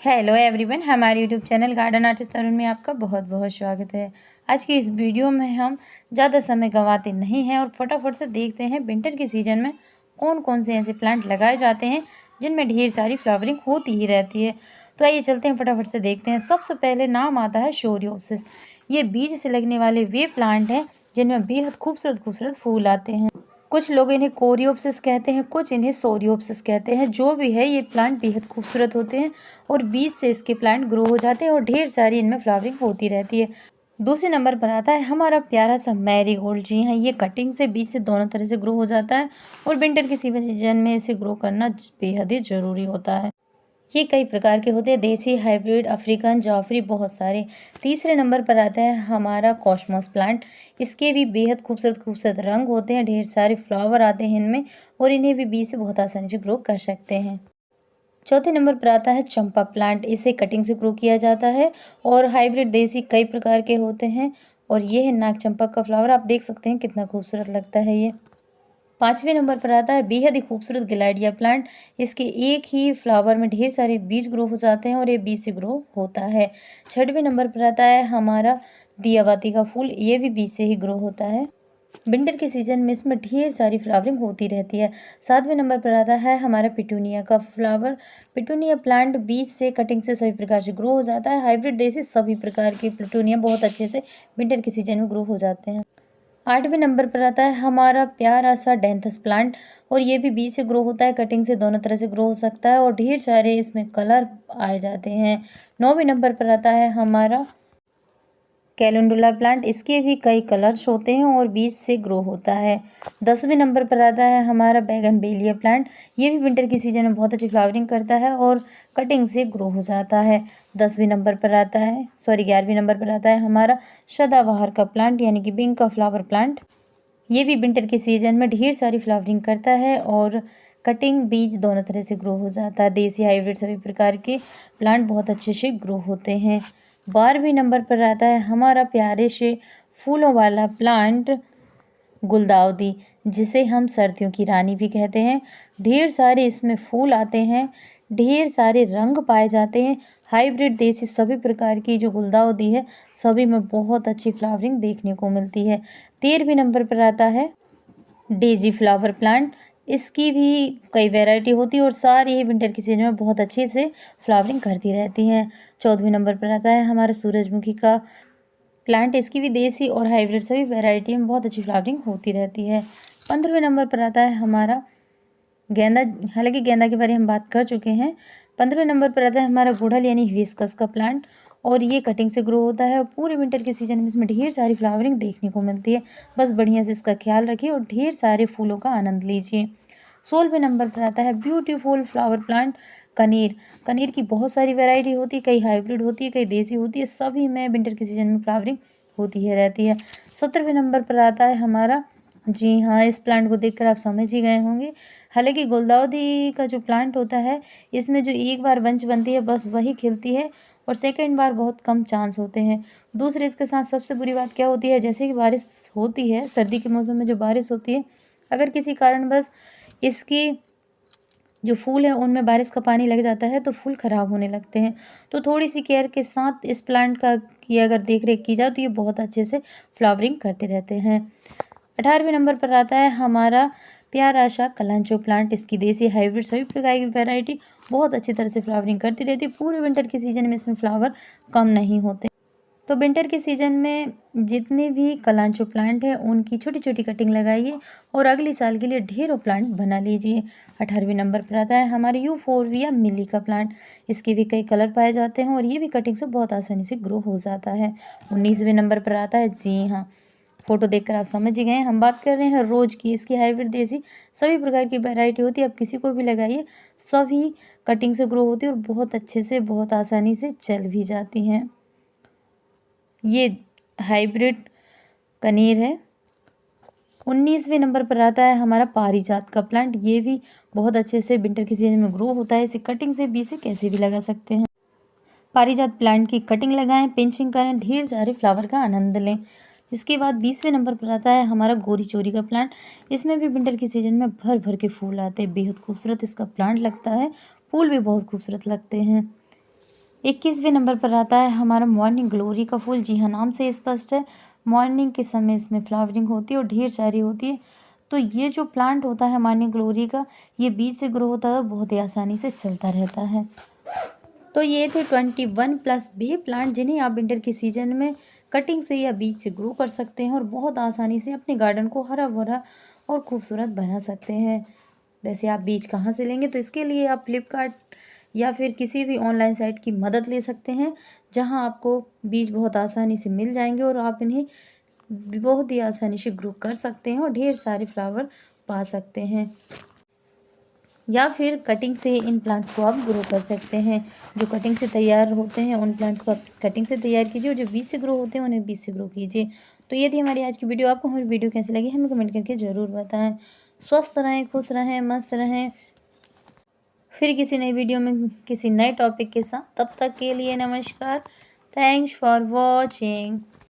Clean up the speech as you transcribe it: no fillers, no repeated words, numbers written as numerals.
Hello everyone, हमारे YouTube channel garden artist तरुण में आपका बहुत बहुत स्वागत है। आज की इस वीडियो में हम ज़्यादा समय गंवाते नहीं हैं और फटाफट से देखते हैं विंटर के सीज़न में कौन कौन से ऐसे प्लांट लगाए जाते हैं जिनमें ढेर सारी फ्लावरिंग होती ही रहती है। तो आइए चलते हैं, फटाफट से देखते हैं। सबसे पहले नाम आता है शोरियोप्सिस। ये बीज से लगने वाले वे प्लांट हैं जिनमें बेहद खूबसूरत खूबसूरत फूल आते हैं। कुछ लोग इन्हें कोरियोप्सिस कहते हैं, कुछ इन्हें सोरियोप्सिस कहते हैं। जो भी है, ये प्लांट बेहद खूबसूरत होते हैं और बीज से इसके प्लांट ग्रो हो जाते हैं और ढेर सारी इनमें फ्लावरिंग होती रहती है। दूसरे नंबर पर आता है हमारा प्यारा सा मैरीगोल्ड। जी हाँ, ये कटिंग से बीज से दोनों तरह से ग्रो हो जाता है और विंटर के सीजन में इसे ग्रो करना बेहद ही ज़रूरी होता है। ये कई प्रकार के होते हैं, देसी, हाइब्रिड, अफ्रीकन, जाफरी, बहुत सारे। तीसरे नंबर पर आता है हमारा कॉस्मोस प्लांट। इसके भी बेहद खूबसूरत खूबसूरत रंग होते हैं, ढेर सारे फ्लावर आते हैं इनमें और इन्हें भी बीज से बहुत आसानी से ग्रो कर सकते हैं। चौथे नंबर पर आता है चंपा प्लांट। इसे कटिंग से ग्रो किया जाता है और हाइब्रिड, देसी कई प्रकार के होते हैं। और ये है नाग चंपा का फ्लावर, आप देख सकते हैं कितना खूबसूरत लगता है ये। पाँचवें नंबर पर आता है बेहद ही खूबसूरत गिलाइडिया प्लांट। इसके एक ही फ्लावर में ढेर सारे बीज ग्रो हो जाते हैं और ये बीज से ग्रो होता है। छठवें नंबर पर आता है हमारा दियाबाती का फूल। ये भी बीज से ही ग्रो होता है। विंटर के सीजन में इसमें ढेर सारी फ्लावरिंग होती रहती है। सातवें नंबर पर आता है हमारा पिटूनिया का फ्लावर। पिटूनिया प्लांट बीज से, कटिंग से सभी प्रकार से ग्रो हो जाता है। हाइब्रिड, देसी सभी प्रकार के पिटूनिया बहुत अच्छे से विंटर के सीजन में ग्रो हो जाते हैं। आठवें नंबर पर आता है हमारा प्यारा सा डेंथस प्लांट और ये भी बीज से ग्रो होता है, कटिंग से दोनों तरह से ग्रो हो सकता है और ढेर सारे इसमें कलर आए जाते हैं। नौवें नंबर पर आता है हमारा कैलेंडुला प्लांट। इसके भी कई कलर्स होते हैं और बीज से ग्रो होता है। 10वें नंबर पर आता है हमारा बैगनवेलिया प्लांट। ये भी विंटर की सीजन में बहुत अच्छी फ्लावरिंग करता है और कटिंग से ग्रो हो जाता है। 11वें नंबर पर आता है हमारा सदाबहार का प्लांट, यानी कि पिंक का फ्लावर प्लांट। ये भी विंटर के सीजन में ढेर सारी फ्लावरिंग करता है और कटिंग, बीज दोनों तरह से ग्रो हो जाता है। देसी, हाइब्रिड सभी प्रकार के प्लांट बहुत अच्छे से ग्रो होते हैं। 12वें नंबर पर आता है हमारा प्यारे से फूलों वाला प्लांट गुलदाउदी, जिसे हम सर्दियों की रानी भी कहते हैं। ढेर सारे इसमें फूल आते हैं, ढेर सारे रंग पाए जाते हैं। हाइब्रिड, देसी सभी प्रकार की जो गुलदाउदी है, सभी में बहुत अच्छी फ्लावरिंग देखने को मिलती है। 13वें नंबर पर आता है डेजी फ्लावर प्लांट। इसकी भी कई वैरायटी होती है और सारी ही विंटर की सीजन में बहुत अच्छे से फ्लावरिंग करती रहती हैं। 14वें नंबर पर आता है हमारा सूरजमुखी का प्लांट। इसकी भी देसी और हाइब्रिड सभी वैरायटी में बहुत अच्छी फ्लावरिंग होती रहती है। 15वें नंबर पर आता है हमारा गेंदा। हालांकि गेंदा के बारे में हम बात कर चुके हैं। 15वें नंबर पर आता है हमारा गुड़हल, यानी हिबिस्कस का प्लांट और ये कटिंग से ग्रो होता है और पूरे विंटर के सीजन में इसमें ढेर सारी फ्लावरिंग देखने को मिलती है। बस बढ़िया से इसका ख्याल रखिए और ढेर सारे फूलों का आनंद लीजिए। 16वें नंबर पर आता है ब्यूटीफुल फ्लावर प्लांट कनेर। कनेर की बहुत सारी वैरायटी होती है, कई हाइब्रिड होती है, कई देसी होती है, सभी में विंटर के सीजन में फ्लावरिंग होती है रहती है। 17वें नंबर पर आता है हमारा, जी हाँ, इस प्लांट को देखकर आप समझ ही गए होंगे। हालांकि गुलदाउदी का जो प्लांट होता है, इसमें जो एक बार बंच बनती है बस वही खिलती है और सेकंड बार बहुत कम चांस होते हैं। दूसरे, इसके साथ सबसे बुरी बात क्या होती है, जैसे कि बारिश होती है, सर्दी के मौसम में जो बारिश होती है, अगर किसी कारण बस इसकी जो फूल है उनमें बारिश का पानी लग जाता है तो फूल खराब होने लगते हैं। तो थोड़ी सी केयर के साथ इस प्लांट का की अगर देख रेख की जाए तो ये बहुत अच्छे से फ्लावरिंग करते रहते हैं। 18वें नंबर पर आता है हमारा प्यारा सा कलांचो प्लांट। इसकी देसी, हाइब्रिड सभी प्रकार की वैरायटी बहुत अच्छी तरह से फ्लावरिंग करती रहती है। पूरे विंटर के सीजन में इसमें फ्लावर कम नहीं होते। तो विंटर के सीजन में जितने भी कलांचो प्लांट हैं उनकी छोटी छोटी कटिंग लगाइए और अगले साल के लिए ढेरों प्लांट बना लीजिए। 18वें नंबर पर आता है हमारे यूफोरबिया मिली का प्लांट। इसके भी कई कलर पाए जाते हैं और ये भी कटिंग से बहुत आसानी से ग्रो हो जाता है। 19वें नंबर पर आता है, जी हाँ, फोटो देखकर आप समझ ही गए, हम बात कर रहे हैं रोज की। इसकी हाइब्रिड, देसी सभी प्रकार की वैरायटी होती है, आप किसी को भी लगाइए, सभी कटिंग से ग्रो होती है और बहुत अच्छे से, बहुत आसानी से चल भी जाती हैं। ये हाइब्रिड कनेर है। 19वें नंबर पर आता है हमारा पारिजात का प्लांट। ये भी बहुत अच्छे से विंटर के सीजन में ग्रो होता है। इसे कटिंग से, बीज से कैसे भी लगा सकते हैं। पारिजात प्लांट की कटिंग लगाएं, पिंचिंग करें, ढेर सारे फ्लावर का आनंद लें। इसके बाद 20वें नंबर पर आता है हमारा गोरी चोरी का प्लांट। इसमें भी विंटर के सीजन में भर भर के फूल आते हैं, बेहद खूबसूरत इसका प्लांट लगता है, फूल भी बहुत खूबसूरत लगते हैं। 21वें नंबर पर आता है हमारा मॉर्निंग ग्लोरी का फूल। जी हाँ, नाम से स्पष्ट है, मॉर्निंग के समय इसमें फ्लावरिंग होती है और ढेर सारी होती है। तो ये जो प्लांट होता है मॉर्निंग ग्लोरी का, ये बीज से ग्रो होता है, बहुत ही आसानी से चलता रहता है। तो ये थे 21+ बे प्लांट जिन्हें आप विंटर के सीजन में कटिंग से या बीज से ग्रो कर सकते हैं और बहुत आसानी से अपने गार्डन को हरा भरा और खूबसूरत बना सकते हैं। वैसे आप बीज कहाँ से लेंगे, तो इसके लिए आप फ्लिपकार्ट या फिर किसी भी ऑनलाइन साइट की मदद ले सकते हैं, जहां आपको बीज बहुत आसानी से मिल जाएंगे और आप इन्हें बहुत ही आसानी से ग्रो कर सकते हैं और ढेर सारे फ्लावर पा सकते हैं। या फिर कटिंग से इन प्लांट्स को आप ग्रो कर सकते हैं। जो कटिंग से तैयार होते हैं उन प्लांट्स को आप कटिंग से तैयार कीजिए और जो बीज से ग्रो होते हैं उन्हें बीज से ग्रो कीजिए। तो ये थी हमारी आज की वीडियो। आपको हमारी वीडियो कैसी लगी हमें कमेंट करके ज़रूर बताएं। स्वस्थ रहें, खुश रहें, मस्त रहें। फिर किसी नई वीडियो में किसी नए टॉपिक के साथ, तब तक के लिए नमस्कार। Thanks for watching.